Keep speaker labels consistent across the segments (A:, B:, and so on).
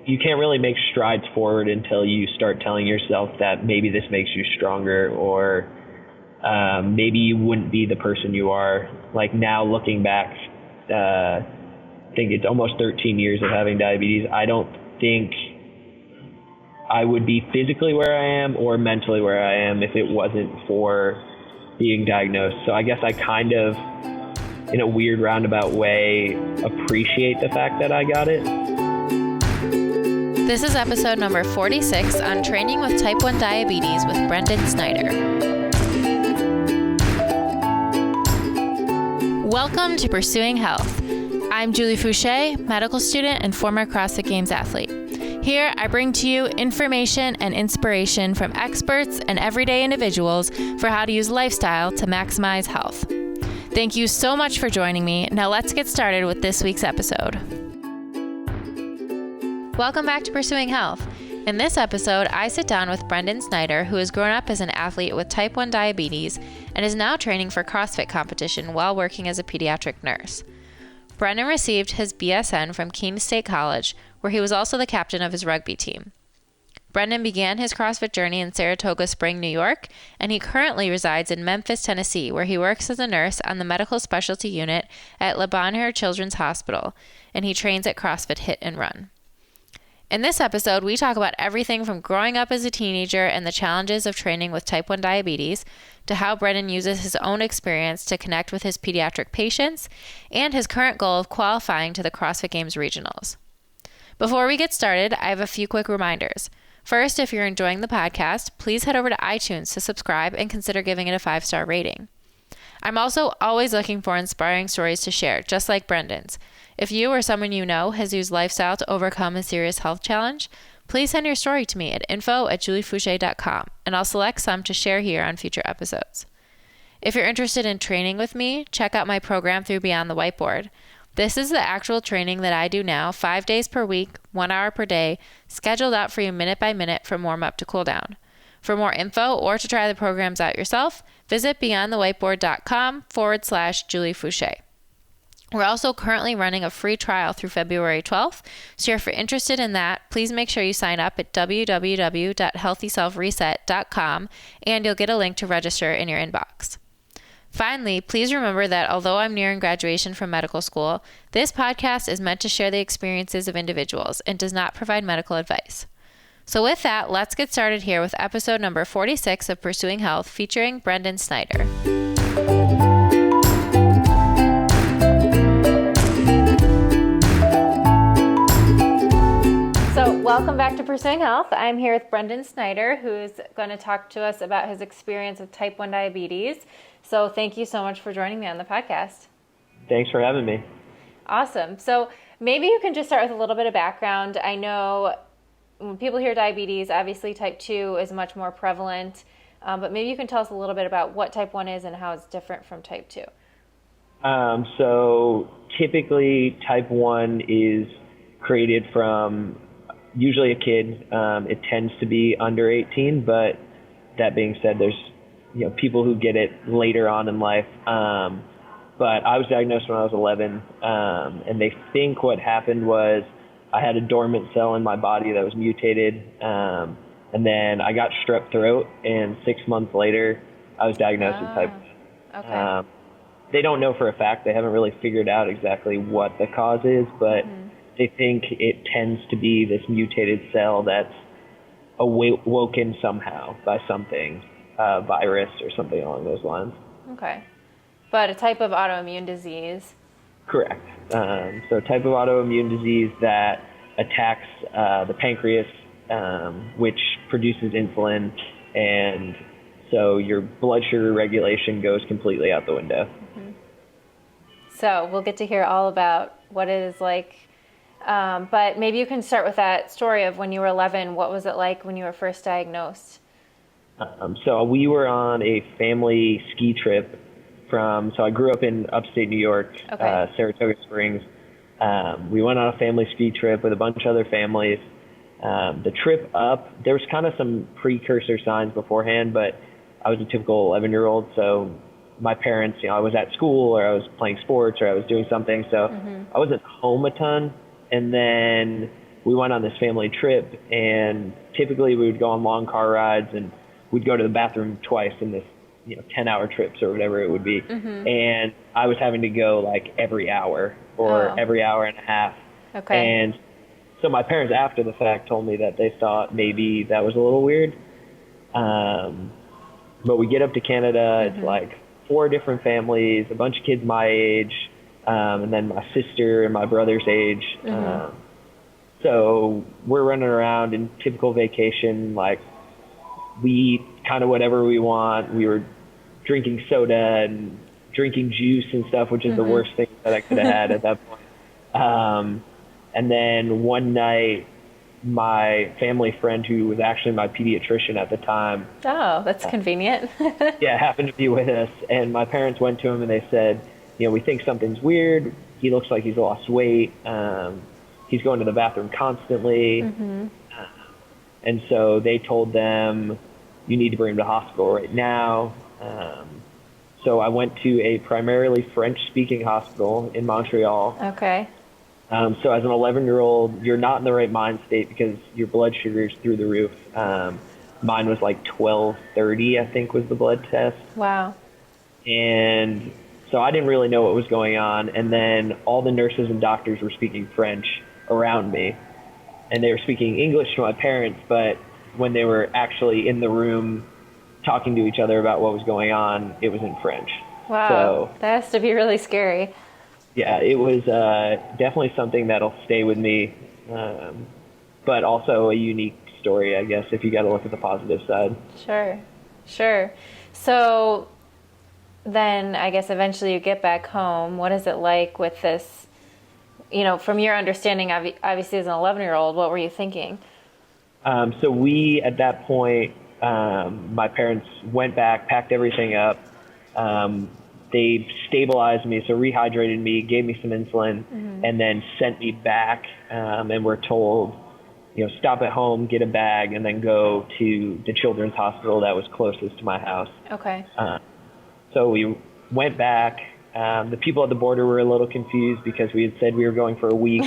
A: you can't really make strides forward until you start telling yourself that maybe this makes you stronger, or maybe you wouldn't be the person you are. Like now looking back, I think it's almost 13 years of having diabetes. I don't think I would be physically where I am or mentally where I am if it wasn't for being diagnosed. So I guess I kind of, in a weird roundabout way, appreciate the fact that I got it.
B: This is episode number 46 on training with type 1 diabetes with Brendan Snyder. Welcome to Pursuing Health. I'm Julie Fouché, medical student and former CrossFit Games athlete. Here, I bring to you information and inspiration from experts and everyday individuals for how to use lifestyle to maximize health. Thank you so much for joining me. Now let's get started with this week's episode. Welcome back to Pursuing Health. In this episode, I sit down with Brendan Snyder, who has grown up as an athlete with type 1 diabetes and is now training for CrossFit competition while working as a pediatric nurse. Brendan received his BSN from Keene State College, where he was also the captain of his rugby team. Brendan began his CrossFit journey in Saratoga Spring, New York, and he currently resides in Memphis, Tennessee, where he works as a nurse on the medical specialty unit at Bonheur Children's Hospital, and he trains at CrossFit Hit and Run. In this episode, we talk about everything from growing up as a teenager and the challenges of training with type 1 diabetes, to how Brendan uses his own experience to connect with his pediatric patients, and his current goal of qualifying to the CrossFit Games regionals. Before we get started, I have a few quick reminders. First, if you're enjoying the podcast, please head over to iTunes to subscribe and consider giving it a 5-star rating. I'm also always looking for inspiring stories to share, just like Brendan's. If you or someone you know has used lifestyle to overcome a serious health challenge, please send your story to me at info@juliefouché.com, and I'll select some to share here on future episodes. If you're interested in training with me, check out my program through Beyond the Whiteboard. This is the actual training that I do now, 5 days per week, 1 hour per day, scheduled out for you minute by minute from warm-up to cool-down. For more info or to try the programs out yourself, visit beyondthewhiteboard.com/Julie Fouché. We're also currently running a free trial through February 12th, so if you're interested in that, please make sure you sign up at www.healthyselfreset.com, and you'll get a link to register in your inbox. Finally, please remember that although I'm nearing graduation from medical school, this podcast is meant to share the experiences of individuals and does not provide medical advice. So with that, let's get started here with episode number 46 of Pursuing Health featuring Brendan Snyder. So welcome back to Pursuing Health. I'm here with Brendan Snyder, who's going to talk to us about his experience with type 1 diabetes. So thank you so much for joining me on the podcast.
A: Thanks for having me.
B: Awesome. So maybe you can just start with a little bit of background. I know when people hear diabetes, obviously type 2 is much more prevalent, but maybe you can tell us a little bit about what type 1 is and how it's different from type 2.
A: So typically type 1 is created from usually a kid. It tends to be under 18, but that being said, there's people who get it later on in life. But I was diagnosed when I was 11, and they think what happened was I had a dormant cell in my body that was mutated, and then I got strep throat, and 6 months later, I was diagnosed with type 1.
B: Okay.
A: They don't know for a fact. They haven't really figured out exactly what the cause is, but they think it tends to be this mutated cell that's awoken somehow by something, virus or something along those lines.
B: Okay. But a type of autoimmune disease.
A: Correct. So type of autoimmune disease that attacks the pancreas, which produces insulin, and so your blood sugar regulation goes completely out the window. Mm-hmm.
B: So we'll get to hear all about what it is like, but maybe you can start with that story of when you were 11. What was it like when you were first diagnosed?
A: So we were on a family ski trip so I grew up in upstate New York,
B: okay.
A: Saratoga Springs. We went on a family ski trip with a bunch of other families. The trip up, there was kind of some precursor signs beforehand, but I was a typical 11-year-old, so my parents, I was at school or I was playing sports or I was doing something, so I wasn't home a ton. And then we went on this family trip, and typically we would go on long car rides, and we'd go to the bathroom twice in this, 10-hour trips or whatever it would be. And I was having to go like every hour or every hour and a half.
B: Okay.
A: And so my parents, after the fact, told me that they thought maybe that was a little weird. But we get up to Canada, it's like 4 different families, a bunch of kids my age, and then my sister and my brother's age. So we're running around in typical vacation, like we eat kind of whatever we want. We were drinking soda and drinking juice and stuff, which is the worst thing that I could have had at that point. And then one night, my family friend, who was actually my pediatrician at the time.
B: Oh, that's convenient.
A: Happened to be with us. And my parents went to him and they said, we think something's weird. He looks like he's lost weight. He's going to the bathroom constantly. And so they told them, you need to bring him to the hospital right now. So I went to a primarily French-speaking hospital in Montreal.
B: Okay.
A: So as an 11-year-old, you're not in the right mind state because your blood sugar is through the roof. Mine was like 1230, I think, was the blood test.
B: Wow.
A: And so I didn't really know what was going on. And then all the nurses and doctors were speaking French around me. And they were speaking English to my parents, but when they were actually in the room talking to each other about what was going on, it was in French.
B: Wow.
A: So,
B: that has to be really scary.
A: Yeah, it was definitely something that'll stay with me, but also a unique story, I guess, if you got to look at the positive side.
B: Sure. So then I guess eventually you get back home. What is it like with this, from your understanding, obviously as an 11-year-old, what were you thinking?
A: So we, at that point, my parents went back, packed everything up. They stabilized me, so rehydrated me, gave me some insulin, and then sent me back. And we're told, stop at home, get a bag, and then go to the children's hospital that was closest to my house.
B: Okay.
A: So we went back. The people at the border were a little confused because we had said we were going for a week,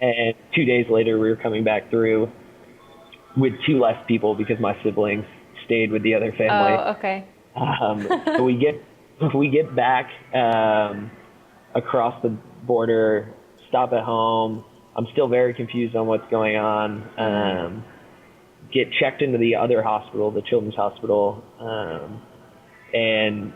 A: and 2 days later we were coming back through with 2 less people because my siblings stayed with the other family.
B: Oh, okay.
A: So we get back across the border, stop at home. I'm still very confused on what's going on. Get checked into the other hospital, the children's hospital, and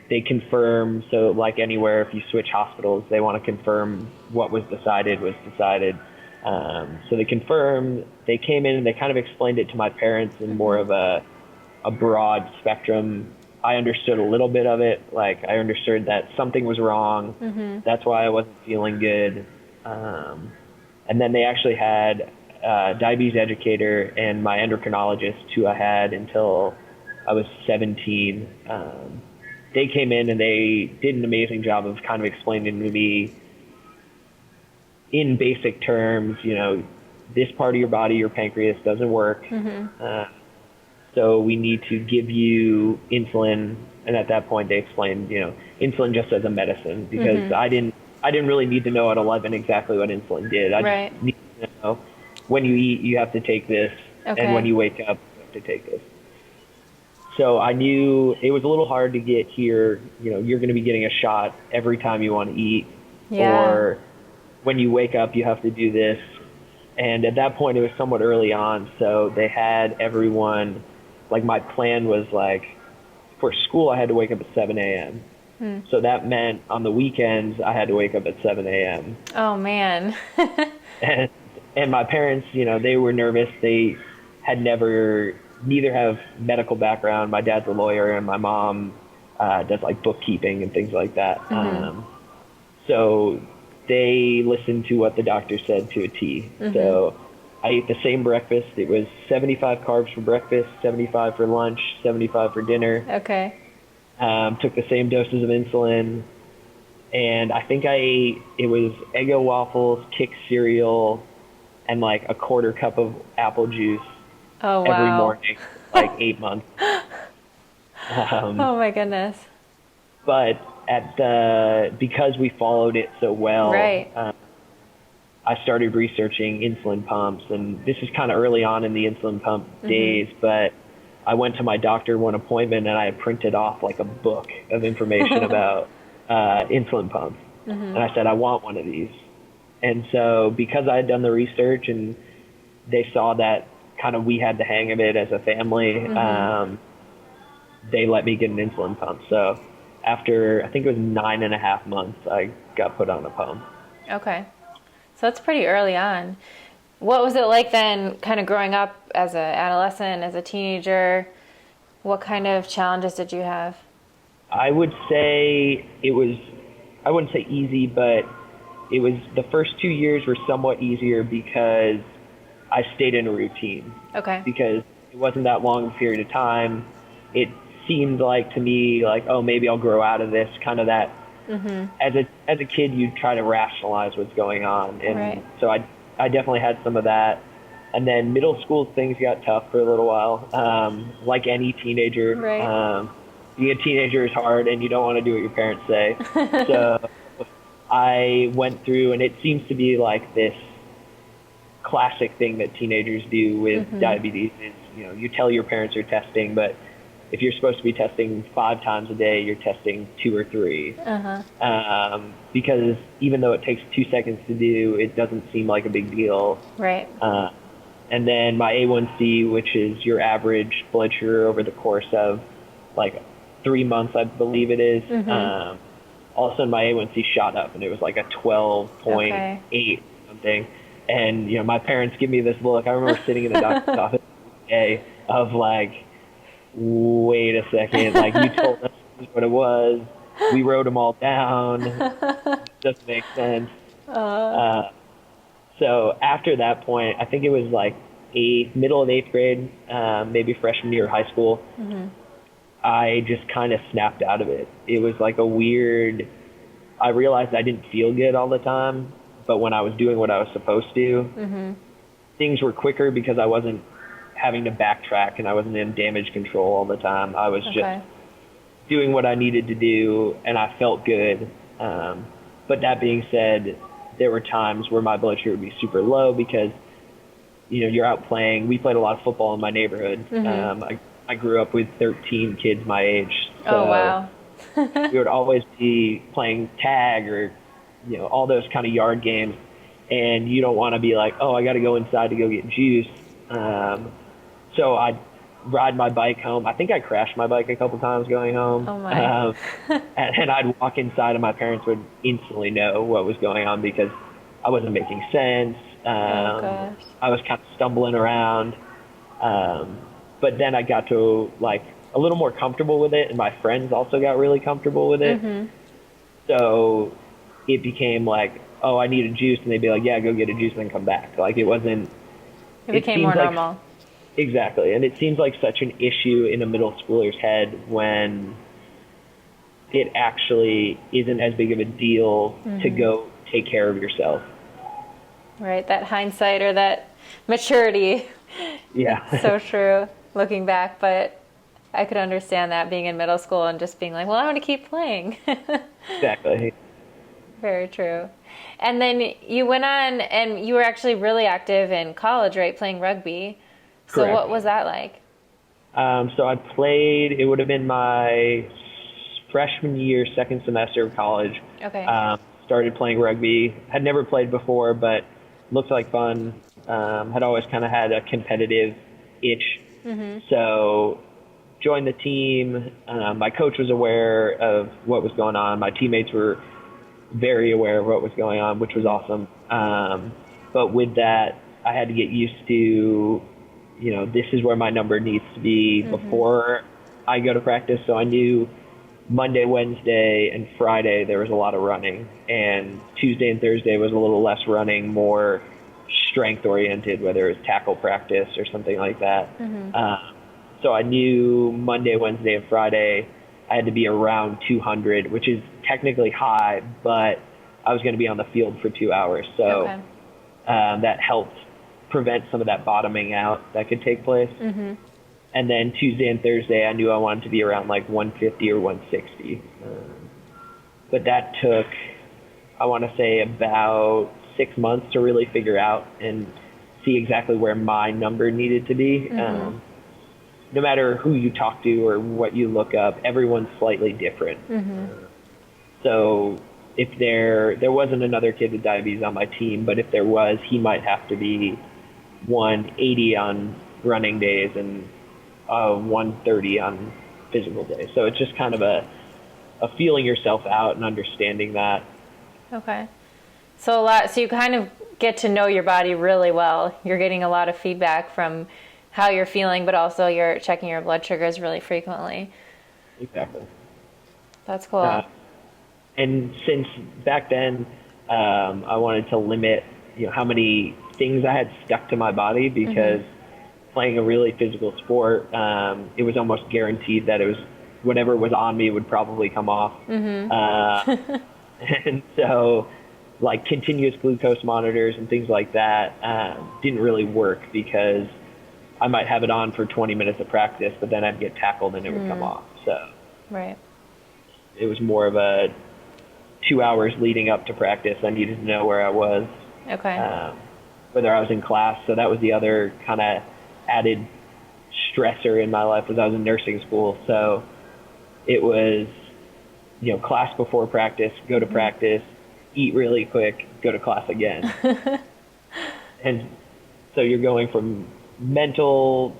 A: they confirm. So like anywhere, if you switch hospitals, they want to confirm what was decided was decided. So they confirmed. They came in and they kind of explained it to my parents in more of a broad spectrum. I understood a little bit of it. Like I understood that something was wrong. That's why I wasn't feeling good. And then they actually had a diabetes educator and my endocrinologist, who I had until I was 17. They came in and they did an amazing job of kind of explaining to me in basic terms, this part of your body, your pancreas, doesn't work. So we need to give you insulin. And at that point they explained, insulin just as a medicine, because I didn't really need to know at 11 exactly what insulin did. I just needed to know when you eat, you have to take this.
B: Okay.
A: And when you wake up, you have to take this. So I knew it was a little hard to get here. You're going to be getting a shot every time you want to eat.
B: Yeah.
A: Or when you wake up, you have to do this. And at that point, it was somewhat early on. So they had everyone, like my plan was like, for school, I had to wake up at 7 a.m. So that meant on the weekends, I had to wake up at 7 a.m.
B: Oh, man.
A: and my parents, they were nervous. They had neither have medical background. My dad's a lawyer and my mom does like bookkeeping and things like that. So they listened to what the doctor said to a T. So I ate the same breakfast. It was 75 carbs for breakfast, 75 for lunch, 75 for dinner.
B: Okay.
A: Took the same doses of insulin. And I think it was Eggo waffles, Kix cereal, and like a quarter cup of apple juice every morning, like 8 months.
B: Oh my goodness.
A: But because we followed it so well,
B: right.
A: I started researching insulin pumps, and this is kind of early on in the insulin pump days, but I went to my doctor one appointment and I had printed off like a book of information about insulin pumps. And I said, I want one of these. And so because I had done the research and they saw that kind of we had the hang of it as a family, they let me get an insulin pump. So after, I think it was 9.5 months, I got put on a pump.
B: Okay. So that's pretty early on. What was it like then, kind of growing up as an adolescent, as a teenager? What kind of challenges did you have?
A: I would say it was, I wouldn't say easy, but it was, the first 2 years were somewhat easier because I stayed in a routine. Okay. Because it wasn't that long a period of time. It seemed like to me like, oh, maybe I'll grow out of this, kind of that. As a kid, you try to rationalize what's going on. And so I definitely had some of that. And then middle school, things got tough for a little while. Like any teenager, being a teenager is hard and you don't want to do what your parents say. So I went through, and it seems to be like this classic thing that teenagers do with diabetes is, you know, you tell your parents you're testing, but if you're supposed to be testing 5 times a day, you're testing 2 or 3. Because even though it takes 2 seconds to do, it doesn't seem like a big deal. Right. And then my A1C, which is your average blood sugar over the course of like 3 months, I believe it is. All of a sudden my A1C shot up and it was like a 12.8 something. And, you know, my parents give me this look. I remember sitting in the doctor's office one day of like, wait a second, like you told us what it was. We wrote them all down. It doesn't make sense. So after that point, I think it was like middle of 8th grade, maybe freshman year of high school, I just kind of snapped out of it. It was like a weird, I realized I didn't feel good all the time, but when I was doing what I was supposed to, things were quicker because I wasn't having to backtrack and I wasn't in damage control all the time. I was just doing what I needed to do and I felt good. But that being said, there were times where my blood sugar would be super low because, you know, you're out playing. We played a lot of football in my neighborhood. I grew up with 13 kids my age. So we would always be playing tag or, you know, all those kind of yard games. And you don't want to be like, oh, I got to go inside to go get juice. So I'd ride my bike home. I think I crashed my bike a couple times going home. Oh my. And I'd walk inside and my parents would instantly know what was going on because I wasn't making sense. I was kind of stumbling around. But then I got to like a little more comfortable with it and my friends also got really comfortable with it. So it became like, oh, I need a juice. And they'd be like, yeah, go get a juice and then come back. Like it wasn't.
B: It became more normal.
A: Exactly. And it seems like such an issue in a middle schooler's head when it actually isn't as big of a deal to go take care of yourself.
B: Right. That hindsight or that maturity. Yeah. So true looking back. But I could understand that being in middle school and just being like, well, I want to keep playing.
A: Exactly.
B: Very true. And then you went on and you were actually really active in college, right? Playing rugby. So
A: Correct.
B: What was that like?
A: So I played, it would have been my freshman year, second semester of college. Okay. Started playing rugby. Had never played before, but looked like fun. Had always kind of had a competitive itch. So joined the team. My coach was aware of what was going on. My teammates were very aware of what was going on, which was awesome. But with that, I had to get used to, you know, this is where my number needs to be before I go to practice. So I knew Monday, Wednesday, and Friday there was a lot of running, and Tuesday and Thursday was a little less running, more strength oriented, whether it was tackle practice or something like that. So I knew Monday, Wednesday, and Friday I had to be around 200, which is technically high, but I was going to be on the field for 2 hours. So that helped prevent some of that bottoming out that could take place. And then Tuesday and Thursday, I knew I wanted to be around like 150 or 160. But that took, I want to say, about 6 months to really figure out and see exactly where my number needed to be.
B: Mm-hmm.
A: No matter who you talk to or what you look up, everyone's slightly different.
B: Mm-hmm.
A: So if there wasn't another kid with diabetes on my team, but if there was, he might have to be 180 on running days and 130 on physical days. So it's just kind of a feeling yourself out and understanding that.
B: Okay. So you kind of get to know your body really well. You're getting a lot of feedback from how you're feeling, but also you're checking your blood sugars really frequently.
A: Exactly.
B: That's cool.
A: And since back then, I wanted to limit, how many things I had stuck to my body, because playing a really physical sport, it was almost guaranteed that it was whatever was on me would probably come off. And so, like, continuous glucose monitors and things like that didn't really work, because I might have it on for 20 minutes of practice, but then I'd get tackled and it would come off. So
B: right.
A: It was more of a 2 hours leading up to practice. I needed to know where I was, whether I was in class. So that was the other kind of added stressor in my life, was I was in nursing school. So it was, class before practice, go to practice, eat really quick, go to class again. And so you're going from mental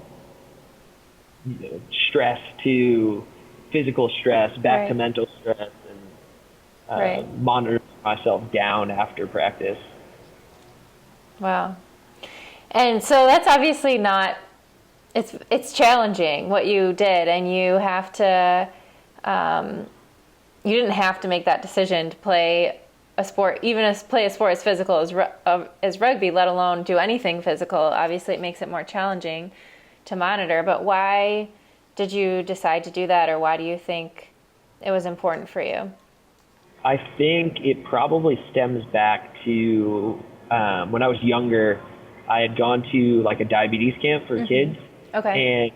A: stress to physical stress, back to mental stress, and monitoring myself down after practice.
B: Wow. And so that's obviously not, it's challenging what you did, and you have to, you didn't have to make that decision to play a sport, even play a sport as physical as rugby, let alone do anything physical. Obviously it makes it more challenging to monitor, but why did you decide to do that, or why do you think it was important for you?
A: I think it probably stems back to when I was younger. I had gone to like a diabetes camp for kids. Okay.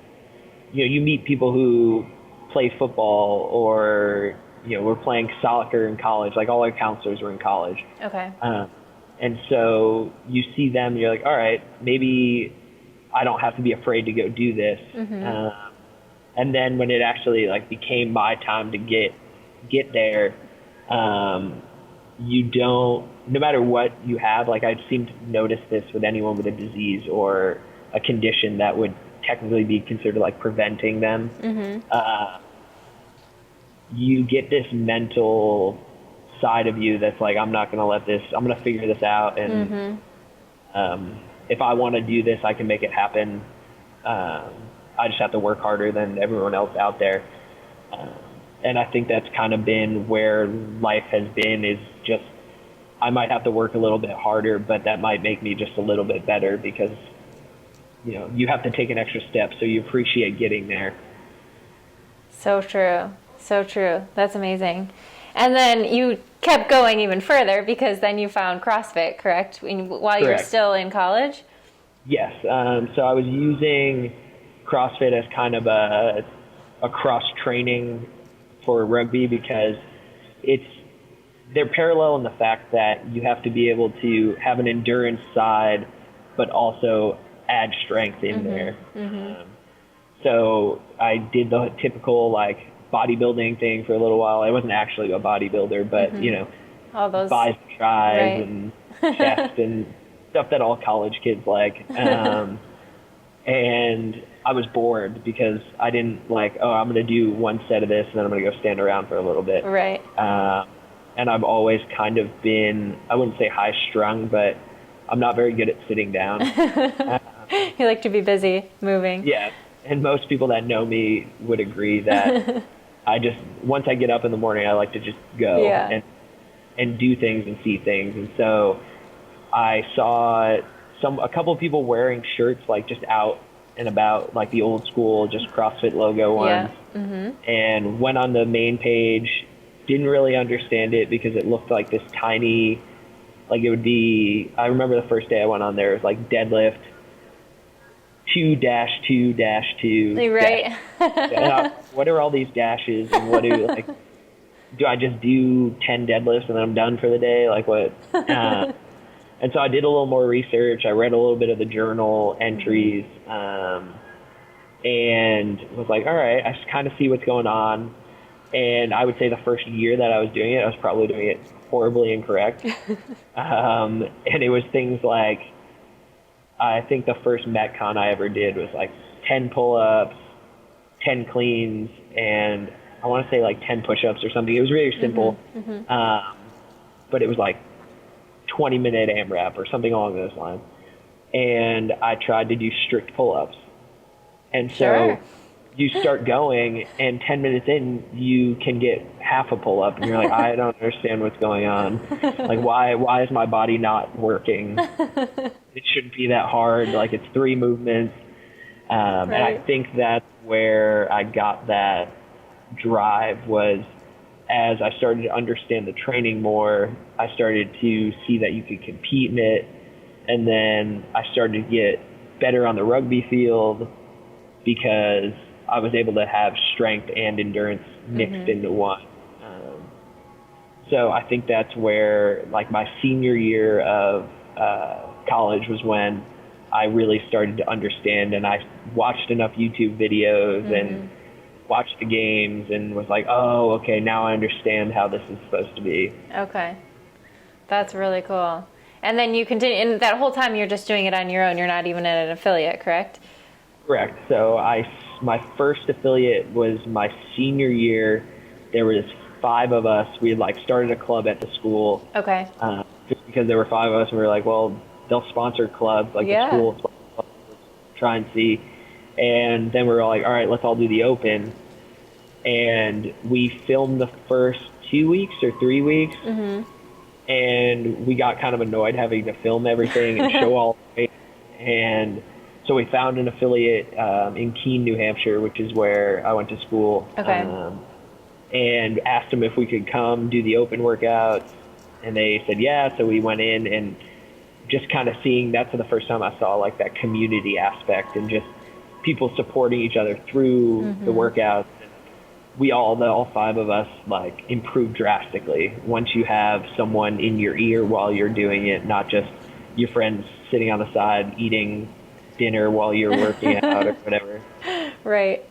A: And you meet people who play football, or were playing soccer in college. Like, all our counselors were in college. Okay. And so you see them and you're like, all right, maybe I don't have to be afraid to go do this. And then when it actually became my time to get there, you don't, no matter what you have, I seem to notice this with anyone with a disease or a condition that would technically be considered preventing them. You get this mental side of you that's I'm not going to let this, I'm going to figure this out. And if I want to do this, I can make it happen. I just have to work harder than everyone else out there. And I think that's kind of been where life has been, is just, I might have to work a little bit harder, but that might make me just a little bit better, because, you have to take an extra step, so you appreciate getting there. So true.
B: So true. That's amazing. And then you kept going even further, because then you found CrossFit, correct? While you were still in college?
A: Yes. So I was using CrossFit as kind of a cross-training for rugby, because they're parallel in the fact that you have to be able to have an endurance side, but also add strength in there. So I did the typical bodybuilding thing for a little while. I wasn't actually a bodybuilder, but
B: all those
A: bicep, thighs, and chest and stuff that all college kids like. And I was bored, because I didn't I'm going to do one set of this and then I'm going to go stand around for a little bit.
B: Right.
A: And I've always kind of been, I wouldn't say high strung, but I'm not very good at sitting down.
B: You like to be busy, moving.
A: Yeah. And most people that know me would agree that once I get up in the morning, I like to just go and do things and see things. And so I saw a couple of people wearing shirts just out and about, the old school, just CrossFit logo ones. And went on the main page, didn't really understand it, because it looked like this tiny, it would be, I remember the first day I went on there, it was deadlift 2-2-2. Right. What are all these dashes, and what do I just do 10 deadlifts and then I'm done for the day? What? And so I did a little more research. I read a little bit of the journal entries, and was like, all right, I just kind of see what's going on. And I would say the first year that I was doing it, I was probably doing it horribly incorrect. And it was things like, I think the first Metcon I ever did was like 10 pull-ups, 10 cleans, and I want to say like 10 push-ups or something. It was really simple. But it was like 20-minute AMRAP or something along those lines. And I tried to do strict pull-ups. And so you start going, and 10 minutes in, you can get half a pull-up, and you're like, I don't understand what's going on. Like, why is my body not working? It shouldn't be that hard. Like, it's 3 movements. And I think that's where I got that drive, was as I started to understand the training more, I started to see that you could compete in it. And then I started to get better on the rugby field because I was able to have strength and endurance mixed into one. So I think that's where, like, my senior year of college was when I really started to understand, and I watched enough YouTube videos and watched the games and was like, oh, okay, now I understand how this is supposed to be.
B: Okay. That's really cool. And then you continue, and that whole time you're just doing it on your own. You're not even at an affiliate, correct?
A: Correct. So my first affiliate was my senior year. There was 5 of us. We had like started a club at the school.
B: Okay.
A: Just because there were 5 of us, and we were like, well, they'll sponsor clubs, like the school will sponsor clubs, try and see. And then we were all like, all right, let's all do the open. And we filmed the first 2 weeks or 3 weeks. And we got kind of annoyed having to film everything and show all the way. And so we found an affiliate in Keene, New Hampshire, which is where I went to school.
B: Okay.
A: And asked them if we could come do the open workouts. And they said, yeah. So we went in, and just kind of seeing, that's the first time I saw like that community aspect and just people supporting each other through the workouts. We all 5 of us, like, improved drastically once you have someone in your ear while you're doing it, not just your friends sitting on the side eating dinner while you're working out or whatever.
B: Right.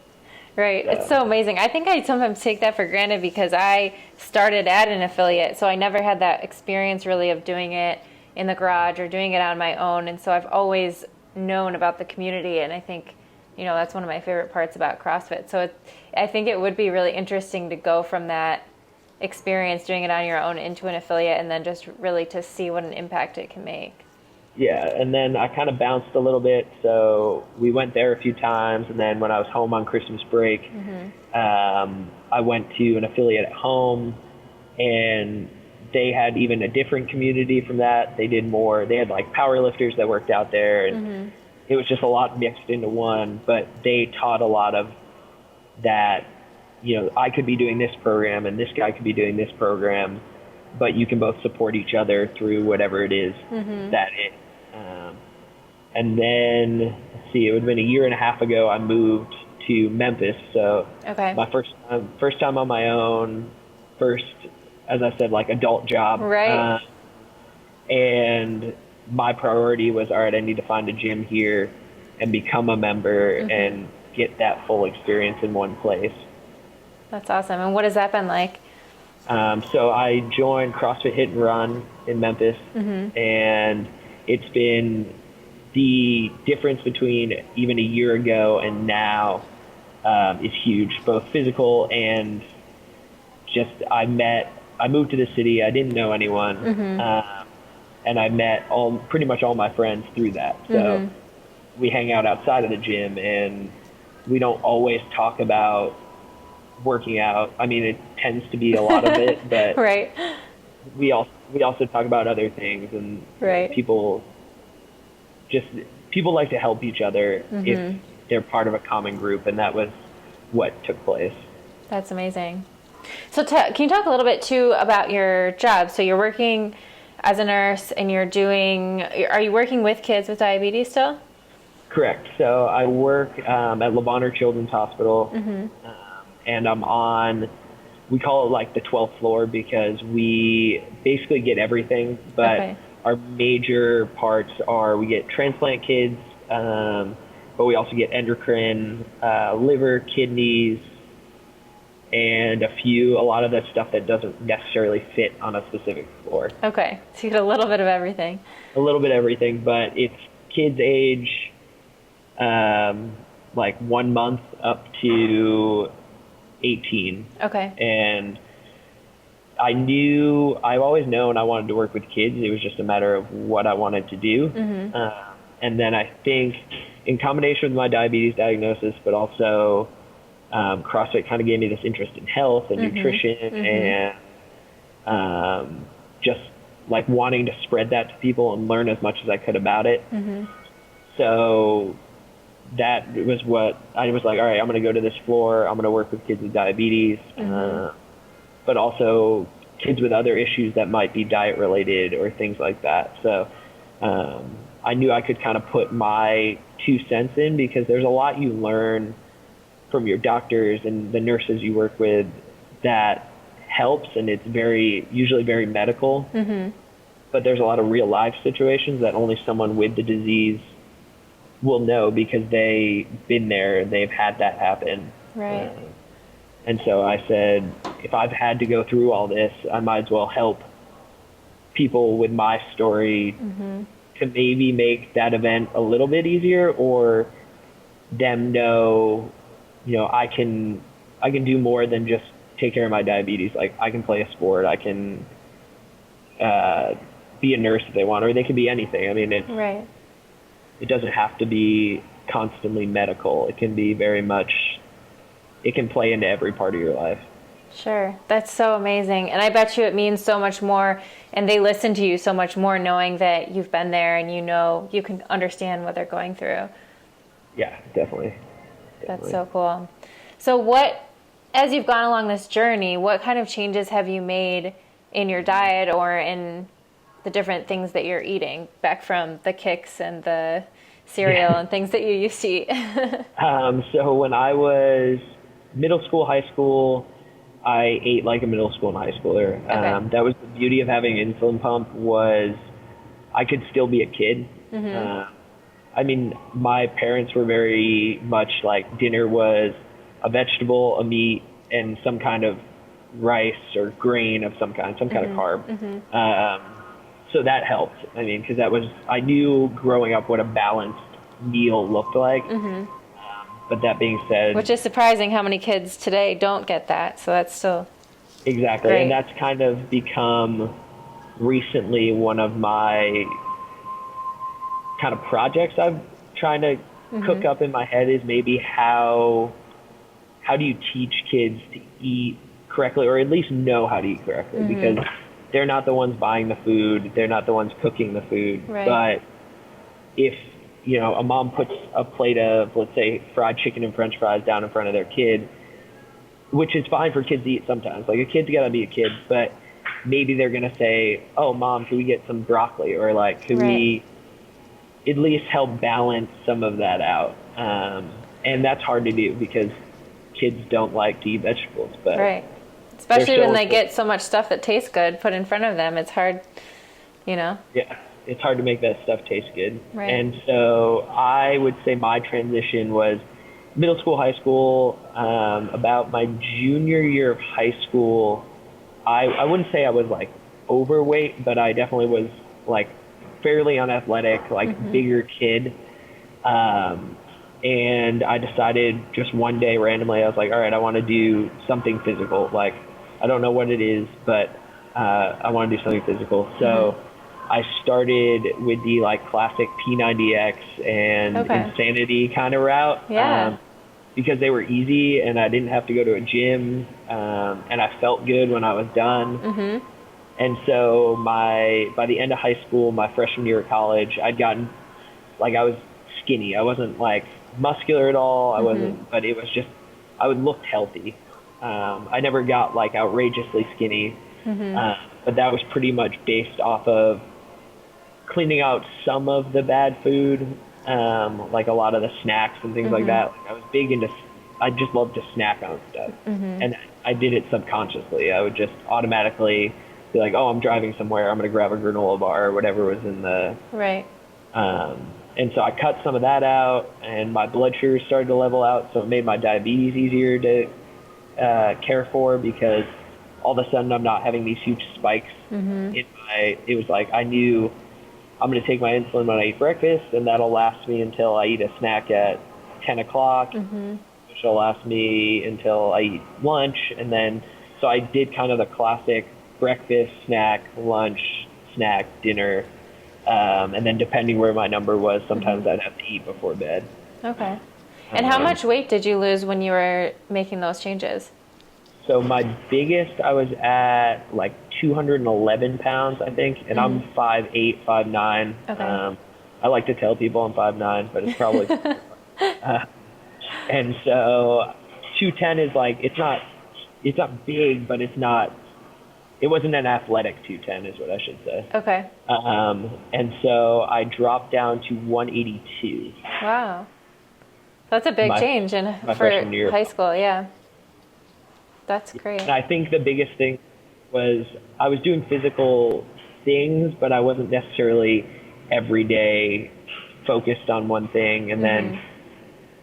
B: It's so amazing. I think I sometimes take that for granted because I started at an affiliate, so I never had that experience really of doing it in the garage or doing it on my own. And so I've always known about the community, and I think, that's one of my favorite parts about CrossFit. So I think it would be really interesting to go from that experience doing it on your own into an affiliate, and then just really to see what an impact it can make.
A: Yeah, and then I kind of bounced a little bit, so we went there a few times, and then when I was home on Christmas break, I went to an affiliate at home, and they had even a different community from that. They had like power lifters that worked out there, and it was just a lot mixed into one, but they taught a lot of that, I could be doing this program and this guy could be doing this program, but you can both support each other through whatever it is that is. And then, it would have been a year and a half ago, I moved to Memphis. So my first time on my own, as I said, like, adult job.
B: Right.
A: And my priority was, all right, I need to find a gym here and become a member and get that full experience in one place.
B: That's awesome. And what has that been like?
A: So I joined CrossFit Hit and Run in Memphis, and it's been the difference between even a year ago and now is huge, both physical and just I moved to the city. I didn't know anyone, and I met pretty much all my friends through that. So we hang out outside of the gym, and we don't always talk about working out. I mean, it tends to be a lot of it, but we also talk about other things, and people like to help each other if they're part of a common group, and that was what took place.
B: That's amazing. So can you talk a little bit too about your job? So you're working as a nurse, and are you working with kids with diabetes still?
A: Correct. So I work at Bonheur Children's Hospital, and I'm on, we call it like the 12th floor because we basically get everything, but our major parts are we get transplant kids, but we also get endocrine, liver, kidneys, and a lot of that stuff that doesn't necessarily fit on a specific floor.
B: Okay, so you get a little bit of everything.
A: A little bit of everything, but it's kids age like 1 month up to 18.
B: Okay.
A: And I've always known I wanted to work with kids. It was just a matter of what I wanted to do. And then I think in combination with my diabetes diagnosis, but also CrossFit kind of gave me this interest in health and nutrition and just like wanting to spread that to people and learn as much as I could about it. So that was what I was like, all right, I'm going to go to this floor. I'm going to work with kids with diabetes, but also kids with other issues that might be diet related or things like that. So I knew I could kind of put my 2 cents in, because there's a lot you learn from your doctors and the nurses you work with that helps, and it's usually very medical. But there's a lot of real life situations that only someone with the disease will know, because they've been there, they've had that happen.
B: Right.
A: And so I said, if I've had to go through all this, I might as well help people with my story to maybe make that event a little bit easier, or them know, I can do more than just take care of my diabetes. Like, I can play a sport, I can be a nurse if they want, or they can be anything. I mean, it doesn't have to be constantly medical. It can be it can play into every part of your life.
B: Sure. That's so amazing. And I bet you it means so much more, and they listen to you so much more knowing that you've been there and you can understand what they're going through.
A: Yeah, definitely.
B: That's so cool. So as you've gone along this journey, what kind of changes have you made in your diet or in the different things that you're eating, back from the kicks and the cereal and things that you used to eat?
A: So when I was middle school, high school, I ate like a middle school and high schooler.
B: Okay.
A: That was the beauty of having an insulin pump, was I could still be a kid. I mean, my parents were very much like dinner was a vegetable, a meat, and some kind of rice or grain of some kind of carb. So that helped. I mean, because I knew growing up what a balanced meal looked like. But that being said,
B: which is surprising how many kids today don't get that. So that's still
A: exactly,
B: great.
A: And that's kind of become recently one of my kind of projects I'm trying to cook up in my head, is maybe how do you teach kids to eat correctly, or at least know how to eat correctly, because they're not the ones buying the food, they're not the ones cooking the food.
B: Right.
A: But if a mom puts a plate of, let's say, fried chicken and french fries down in front of their kid, which is fine for kids to eat sometimes, like a kid's gotta be a kid, but maybe they're gonna say, oh mom, can we get some broccoli, or like, can we at least help balance some of that out? And that's hard to do, because kids don't like to eat vegetables, but
B: especially when they get so much stuff that tastes good put in front of them, it's hard,
A: Yeah, it's hard to make that stuff taste good.
B: Right.
A: And so I would say my transition was middle school, high school. About my junior year of high school, I wouldn't say I was like overweight, but I definitely was like fairly unathletic, like bigger kid. And I decided just one day randomly, I was like, all right, I want to do something physical. Like, I don't know what it is, but I want to do something physical. So I started with the like classic P90X and Insanity kind of route. Because they were easy and I didn't have to go to a gym, and I felt good when I was done. And so by the end of high school, my freshman year of college, I'd gotten, like, I was skinny. I wasn't like muscular at all. I wasn't, but it was just, I looked healthy. I never got like outrageously skinny, but that was pretty much based off of cleaning out some of the bad food, like a lot of the snacks and things like that. Like, I was big into, I just loved to snack on stuff, and I did it subconsciously. I would just automatically, be like, oh, I'm driving somewhere, I'm going to grab a granola bar or whatever was in the...
B: Right.
A: And so I cut some of that out, and my blood sugar started to level out, so it made my diabetes easier to care for, because all of a sudden I'm not having these huge spikes it was like I knew I'm going to take my insulin when I eat breakfast, and that'll last me until I eat a snack at 10 o'clock, which will last me until I eat lunch. And then, so I did kind of the classic breakfast, snack, lunch, snack, dinner. And then depending where my number was, sometimes I'd have to eat before bed.
B: Okay. And how much weight did you lose when you were making those changes?
A: So my biggest, I was at like 211 pounds, I think, and I'm 5'8", 5'9".
B: Okay.
A: I like to tell people I'm 5'9", but it's probably and so 210 is like, it's not big, but it wasn't an athletic 210 is what I should say.
B: Okay.
A: And so I dropped down to 182.
B: Wow. That's a big change for high school, yeah. That's great.
A: And I think the biggest thing was I was doing physical things, but I wasn't necessarily every day focused on one thing. And then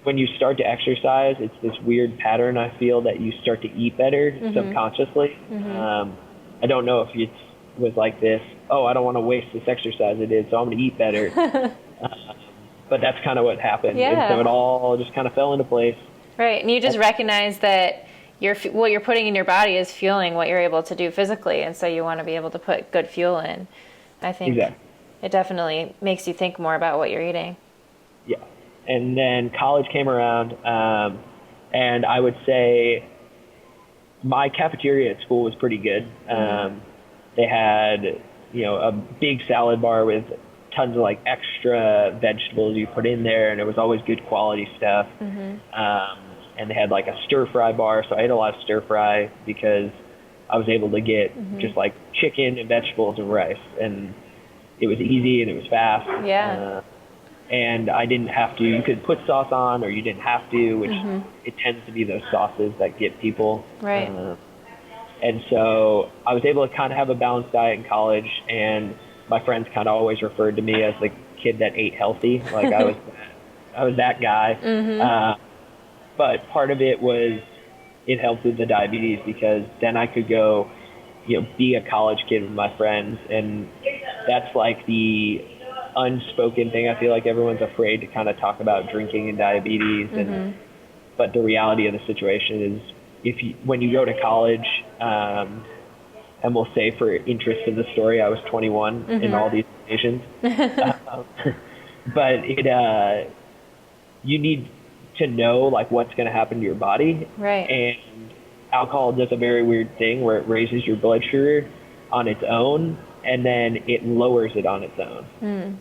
A: when you start to exercise, it's this weird pattern, I feel, that you start to eat better subconsciously. I don't know if it was like this, oh, I don't want to waste this exercise I did, so I'm going to eat better. But that's kind of what happened.
B: Yeah.
A: And so it all just kind of fell into place.
B: Right. And you just recognize that what you're putting in your body is fueling what you're able to do physically, and so you want to be able to put good fuel in. I think it definitely makes you think more about what you're eating.
A: Yeah. And then college came around, and I would say my cafeteria at school was pretty good. They had, a big salad bar with tons of like extra vegetables you put in there, and it was always good quality stuff. And they had like a stir fry bar, so I ate a lot of stir fry because I was able to get just like chicken and vegetables and rice, and it was easy and it was fast.
B: Yeah.
A: And I didn't have to, you could put sauce on or you didn't have to, which it tends to be those sauces that get people.
B: Right.
A: And so I was able to kind of have a balanced diet in college, and my friends kind of always referred to me as the kid that ate healthy. Like I was that guy. But part of it was it helped with the diabetes, because then I could go, be a college kid with my friends. And that's like the unspoken thing. I feel like everyone's afraid to kind of talk about drinking and diabetes. But the reality of the situation is when you go to college, and we'll say for interest in the story, I was 21 in all these occasions. But you need to know like what's going to happen to your body.
B: Right.
A: And alcohol does a very weird thing where it raises your blood sugar on its own, and then it lowers it on its own.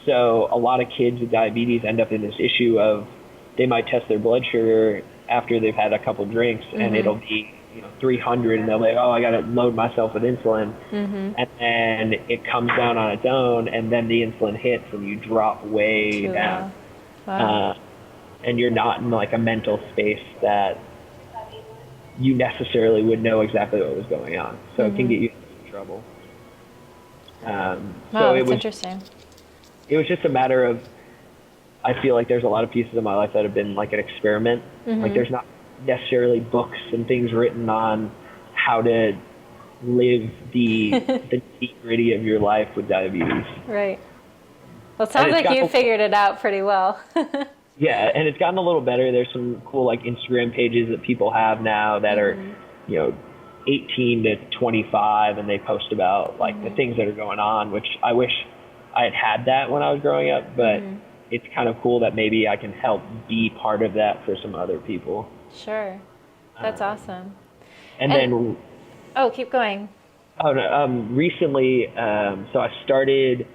A: So a lot of kids with diabetes end up in this issue of they might test their blood sugar after they've had a couple drinks, and it'll be 300, and they'll be like, oh, I got to load myself with insulin. And then it comes down on its own, and then the insulin hits and you drop way down.
B: Wow.
A: And you're not in like a mental space that you necessarily would know exactly what was going on. So it can get you in trouble. So
B: that's interesting.
A: It was just a matter of, I feel like there's a lot of pieces of my life that have been like an experiment. Like there's not necessarily books and things written on how to live the nitty-gritty of your life with diabetes.
B: Right. Well, it sounds like you figured it out pretty well.
A: Yeah, and it's gotten a little better. There's some cool like Instagram pages that people have now that are, 18 to 25, and they post about like the things that are going on, which I wish I had that when I was growing up, but it's kind of cool that maybe I can help be part of that for some other people.
B: Sure. That's awesome.
A: And then...
B: Oh, keep going.
A: Oh, no, recently, so I started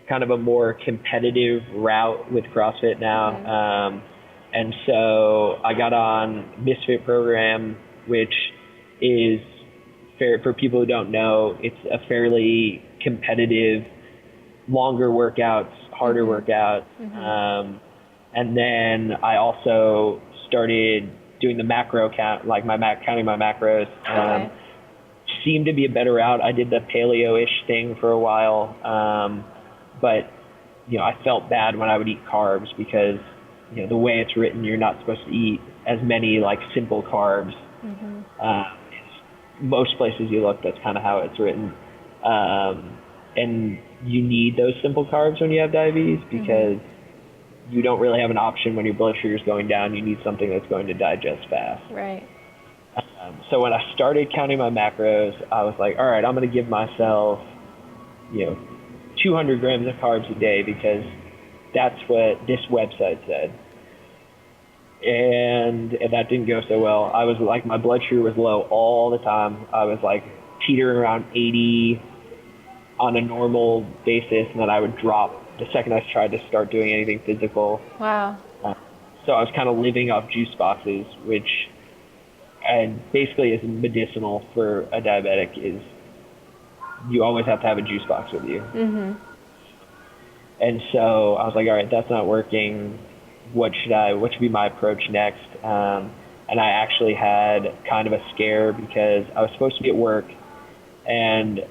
A: kind of a more competitive route with CrossFit now. And so I got on Misfit program, which is for people who don't know, it's a fairly competitive, longer workouts, harder workouts. And then I also started doing the macro count, like counting my macros, seemed to be a better route. I did the paleo-ish thing for a while, but I felt bad when I would eat carbs because the way it's written, you're not supposed to eat as many like simple carbs. Most places you look, that's kind of how it's written, and you need those simple carbs when you have diabetes because you don't really have an option when your blood sugar is going down. You need something that's going to digest fast.
B: Right.
A: So when I started counting my macros, I was like, all right, I'm going to give myself, 200 grams of carbs a day because that's what this website said. And that didn't go so well. I was like, my blood sugar was low all the time. I was like teetering around 80 on a normal basis, and then I would drop the second I tried to start doing anything physical.
B: Wow.
A: So I was kind of living off juice boxes, which basically is medicinal for a diabetic. Is you always have to have a juice box with you. And so I was like, all right, that's not working. What should be my approach next? And I actually had kind of a scare because I was supposed to be at work, and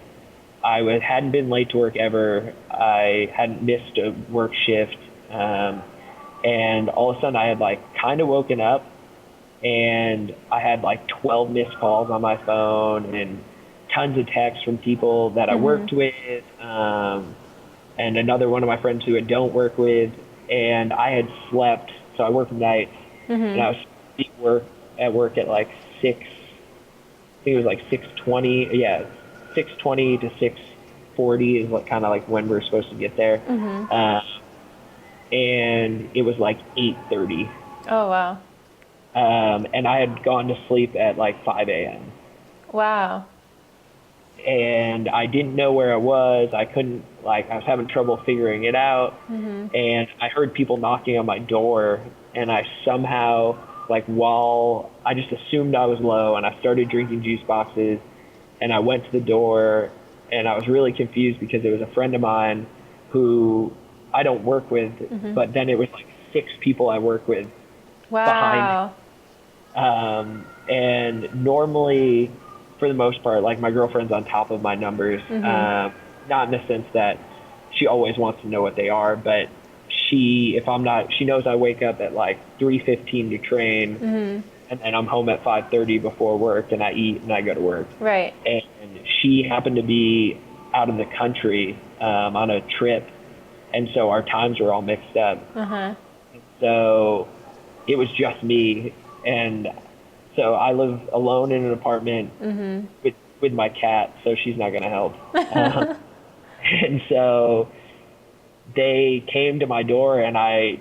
A: I hadn't been late to work ever. I hadn't missed a work shift. And all of a sudden I had like kind of woken up, and I had like 12 missed calls on my phone and tons of texts from people that I worked with, and another one of my friends who I don't work with. And I had slept, so I work nights, and I was at work at like 6, I think it was like 6:20, 6:20 to 6:40 is what kind of like when we're supposed to get there. And it was like 8:30.
B: Oh, wow.
A: And I had gone to sleep at like 5 a.m.
B: Wow.
A: And I didn't know where I was. I was having trouble figuring it out. And I heard people knocking on my door, and I somehow, while I just assumed I was low, and I started drinking juice boxes, and I went to the door, and I was really confused because it was a friend of mine who I don't work with, but then it was like 6 people I work with behind. And normally, for the most part, like my girlfriend's on top of my numbers, not in the sense that she always wants to know what they are, but she knows I wake up at like 3:15 to train, and then I'm home at 5:30 before work, and I eat and I go to work.
B: Right.
A: And she happened to be out of the country on a trip, and so our times were all mixed up. So it was just me, and so I live alone in an apartment with my cat, so she's not going to help. And so they came to my door, and I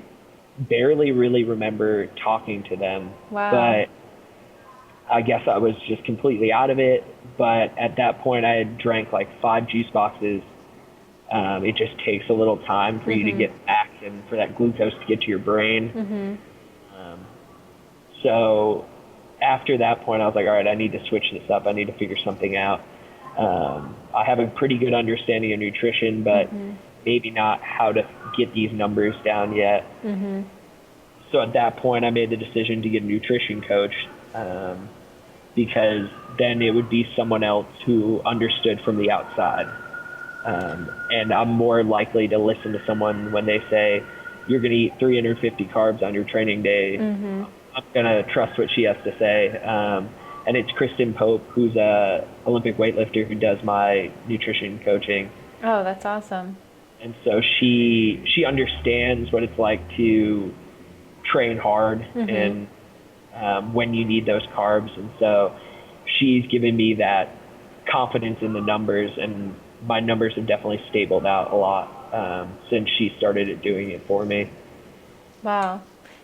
A: barely really remember talking to them.
B: Wow.
A: But I guess I was just completely out of it. But at that point, I had drank like 5 juice boxes. It just takes a little time for you to get back and for that glucose to get to your brain. So after that point, I was like, all right, I need to switch this up. I need to figure something out. I have a pretty good understanding of nutrition, but maybe not how to get these numbers down yet. So at that point, I made the decision to get a nutrition coach, because then it would be someone else who understood from the outside. And I'm more likely to listen to someone when they say, you're going to eat 350 carbs on your training day. I'm going to trust what she has to say. And it's Kristen Pope, who's a Olympic weightlifter, who does my nutrition coaching.
B: Oh, that's awesome.
A: And so she understands what it's like to train hard and when you need those carbs. And so she's given me that confidence in the numbers, and my numbers have definitely stabled out a lot since she started doing it for me.
B: Wow.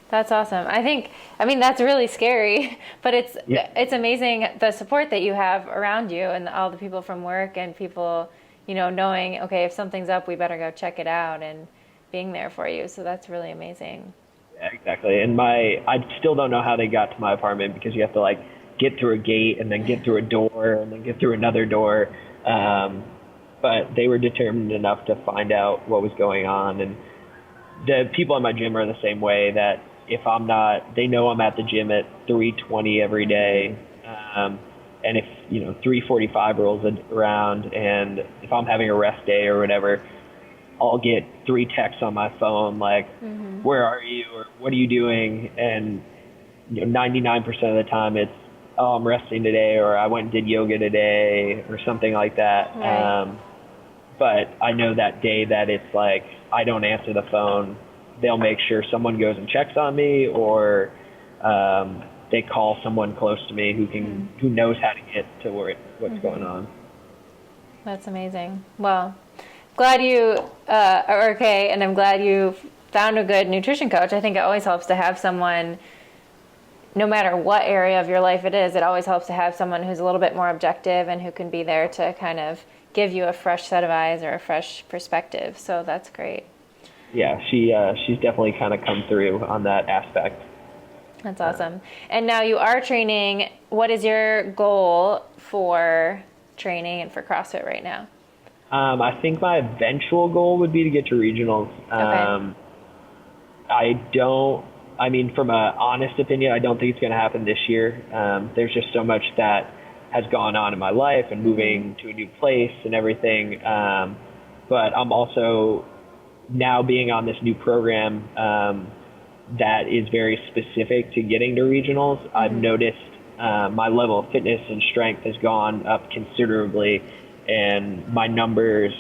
B: That's awesome. I mean, that's really scary, but it's amazing the support that you have around you, and all the people from work and people, knowing, okay, if something's up, we better go check it out, and being there for you. So that's really amazing.
A: Yeah, exactly. And I still don't know how they got to my apartment, because you have to get through a gate and then get through a door and then get through another door. But they were determined enough to find out what was going on. And the people in my gym are the same way, that if I'm not, they know I'm at the gym at 3:20 every day. And if, 3:45 rolls around and if I'm having a rest day or whatever, I'll get 3 texts on my phone like, where are you, or what are you doing? And 99% of the time it's, oh, I'm resting today, or I went and did yoga today, or something like that.
B: Right.
A: But I know that day that it's like, I don't answer the phone, they'll make sure someone goes and checks on me, or they call someone close to me who knows how to get to what's going on.
B: That's amazing. Well, glad you are okay, and I'm glad you found a good nutrition coach. I think it always helps to have someone, no matter what area of your life it is, it always helps to have someone who's a little bit more objective and who can be there to kind of give you a fresh set of eyes or a fresh perspective. So that's great.
A: Yeah, she's definitely kind of come through on that aspect.
B: That's awesome. And now you are training. What is your goal for training and for CrossFit right now?
A: I think my eventual goal would be to get to regionals.
B: Okay.
A: From an honest opinion, I don't think it's going to happen this year. There's just so much that has gone on in my life and moving to a new place and everything. But I'm also now being on this new program that is very specific to getting to regionals. I've noticed my level of fitness and strength has gone up considerably, and my numbers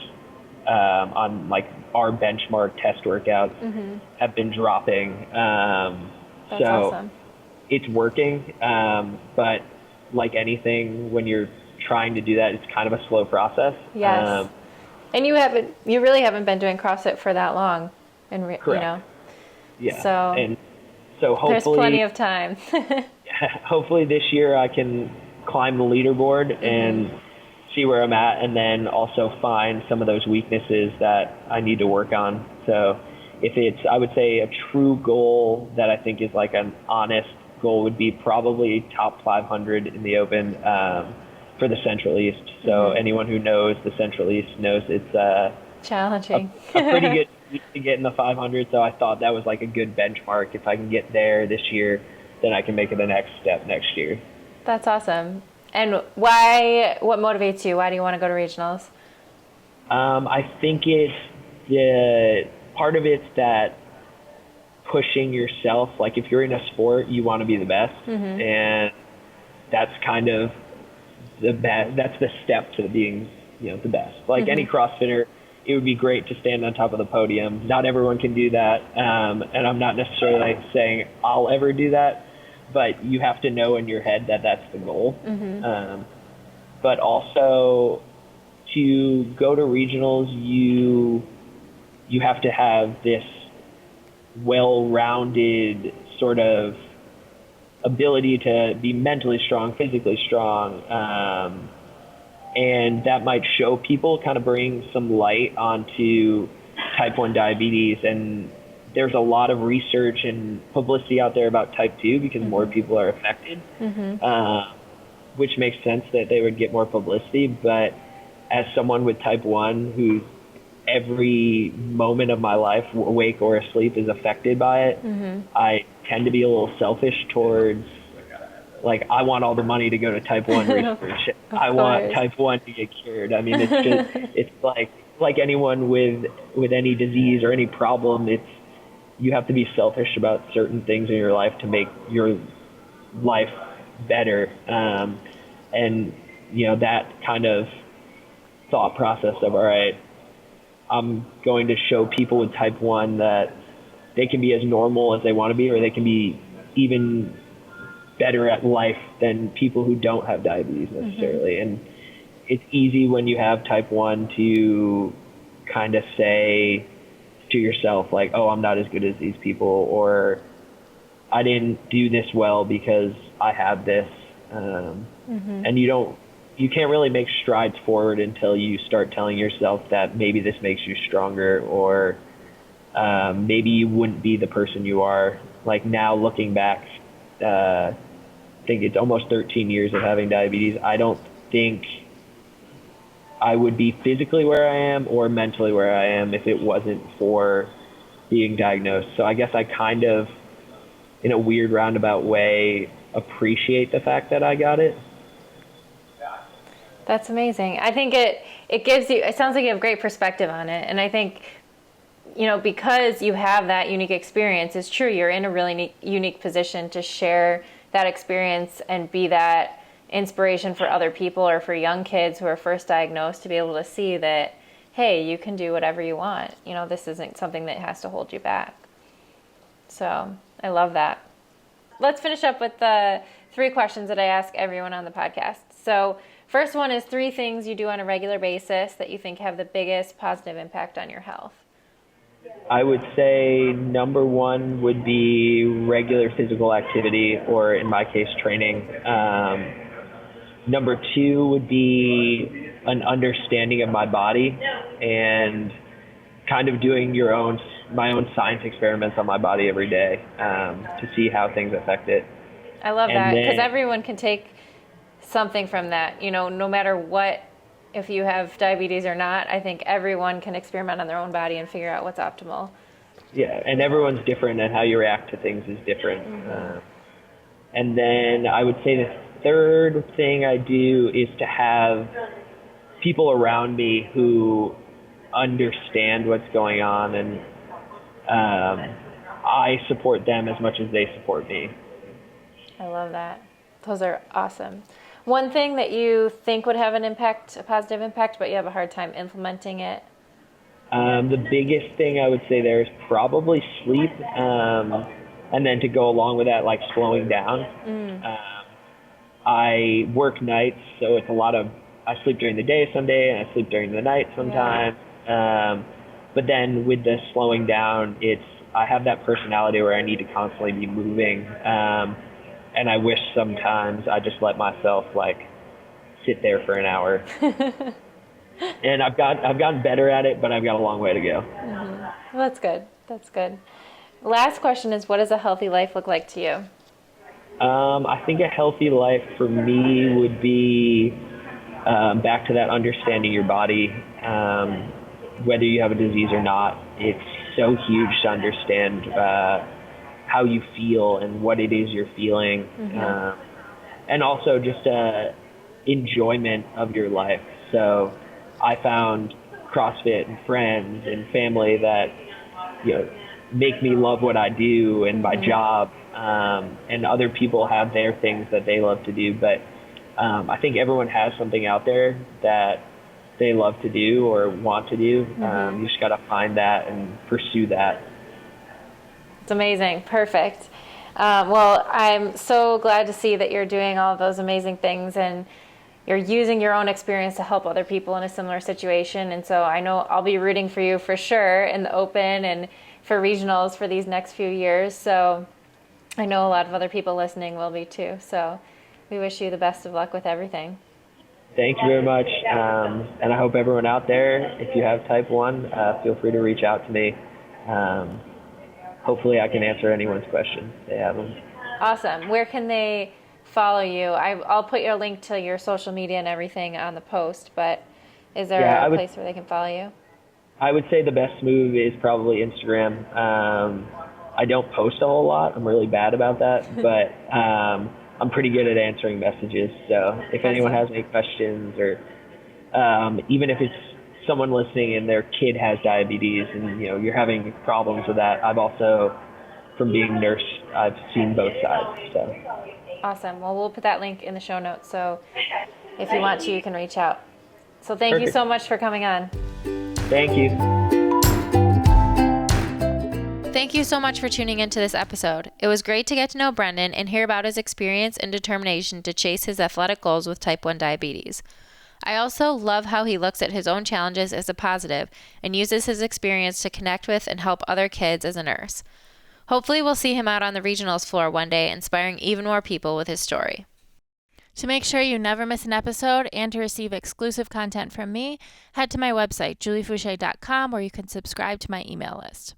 A: on like our benchmark test workouts have been dropping.
B: That's awesome.
A: It's working, but like anything, when you're trying to do that, it's kind of a slow process.
B: Yes. And you really haven't been doing CrossFit for that long,
A: correct. Yeah. So hopefully
B: there's plenty of time.
A: Hopefully this year I can climb the leaderboard and see where I'm at, and then also find some of those weaknesses that I need to work on. So if it's, I would say a true goal that I think is like an honest goal would be probably top 500 in the open for the Central East. So anyone who knows the Central East knows it's
B: challenging.
A: a pretty good week to get in the 500. So I thought that was like a good benchmark. If I can get there this year, then I can make it the next step next year.
B: That's awesome. And why? What motivates you? Why do you want to go to regionals?
A: I think it's part of it's that pushing yourself. Like if you're in a sport, you want to be the best, and that's kind of the best. That's the step to being, the best. Like any CrossFitter, it would be great to stand on top of the podium. Not everyone can do that, and I'm not necessarily saying I'll ever do that. But you have to know in your head that that's the goal. But also to go to regionals, you have to have this well-rounded sort of ability to be mentally strong, physically strong. And that might show people, kind of bring some light onto type 1 diabetes. And there's a lot of research and publicity out there about type 2 because more people are affected, which makes sense that they would get more publicity. But as someone with type 1 who every moment of my life, awake or asleep, is affected by it, I tend to be a little selfish towards, like, I want all the money to go to type 1 research. I want type 1 to get cured. I mean, it's just, it's like anyone with any disease or any problem, you have to be selfish about certain things in your life to make your life better. And, that kind of thought process of, all right, I'm going to show people with type 1 that they can be as normal as they want to be, or they can be even better at life than people who don't have diabetes necessarily. And it's easy when you have type 1 to kind of say to yourself, like, oh, I'm not as good as these people, or I didn't do this well because I have this. And you can't really make strides forward until you start telling yourself that maybe this makes you stronger, or maybe you wouldn't be the person you are. Like now looking back, I think it's almost 13 years of having diabetes. I don't think I would be physically where I am or mentally where I am if it wasn't for being diagnosed. So I guess I kind of, in a weird roundabout way, appreciate the fact that I got it.
B: That's amazing. I think it gives you, it sounds like you have great perspective on it. And I think, because you have that unique experience, it's true, you're in a really unique position to share that experience and be that inspiration for other people or for young kids who are first diagnosed, to be able to see that, hey, you can do whatever you want. This isn't something that has to hold you back. So I love that. Let's finish up with the 3 questions that I ask everyone on the podcast. So first one is 3 things you do on a regular basis that you think have the biggest positive impact on your health.
A: I would say number 1 would be regular physical activity, or in my case, training. Number 2 would be an understanding of my body and kind of doing my own science experiments on my body every day to see how things affect it.
B: I love that, because everyone can take something from that. No matter what, if you have diabetes or not, I think everyone can experiment on their own body and figure out what's optimal.
A: Yeah, and everyone's different, and how you react to things is different. Mm-hmm. And then I would say the third thing I do is to have people around me who understand what's going on, and I support them as much as they support me.
B: I love that. Those are awesome. One thing that you think would have a positive impact, but you have a hard time implementing it?
A: The biggest thing I would say there is probably sleep, and then to go along with that, like slowing down. I work nights, so it's I sleep during the day someday, and I sleep during the night sometimes. Yeah. But then with the slowing down, I have that personality where I need to constantly be moving. And I wish sometimes I just let myself sit there for an hour. And I've gotten better at it, but I've got a long way to go.
B: Mm-hmm. Well, that's good. Last question is, what does a healthy life look like to you?
A: I think a healthy life for me would be back to that understanding your body, whether you have a disease or not. It's so huge to understand how you feel and what it is you're feeling, and also just enjoyment of your life. So I found CrossFit and friends and family that make me love what I do and my job, and other people have their things that they love to do, but I think everyone has something out there that they love to do or want to do. You just got to find that and pursue that.
B: It's amazing. Perfect. Well, I'm so glad to see that you're doing all of those amazing things, and you're using your own experience to help other people in a similar situation. And so I know I'll be rooting for you for sure in the Open and for regionals for these next few years. So I know a lot of other people listening will be too. So we wish you the best of luck with everything.
A: Thank you very much. And I hope everyone out there, if you have type 1, feel free to reach out to me. Hopefully I can answer anyone's questions if they have them.
B: Awesome. Where can they follow you? I'll put your link to your social media and everything on the post, but is there a place where they can follow you?
A: I would say the best move is probably Instagram. I don't post a whole lot. I'm really bad about that, but I'm pretty good at answering messages. So if anyone has any questions, or even if it's someone listening and their kid has diabetes and you're having problems with that, I've also, from being a nurse, I've seen both sides. So
B: awesome. Well, we'll put that link in the show notes, so if you want to, you can reach out. So thank you so much for coming on.
A: Thank you.
B: Thank you so much for tuning into this episode. It was great to get to know Brendan and hear about his experience and determination to chase his athletic goals with type 1 diabetes. I also love how he looks at his own challenges as a positive and uses his experience to connect with and help other kids as a nurse. Hopefully we'll see him out on the regionals floor one day, inspiring even more people with his story. To make sure you never miss an episode and to receive exclusive content from me, head to my website, juliefoucher.com, where you can subscribe to my email list.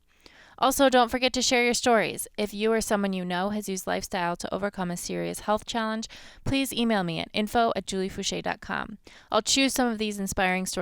B: Also, don't forget to share your stories. If you or someone you know has used lifestyle to overcome a serious health challenge, please email me at info@juliefoucher.com. I'll choose some of these inspiring stories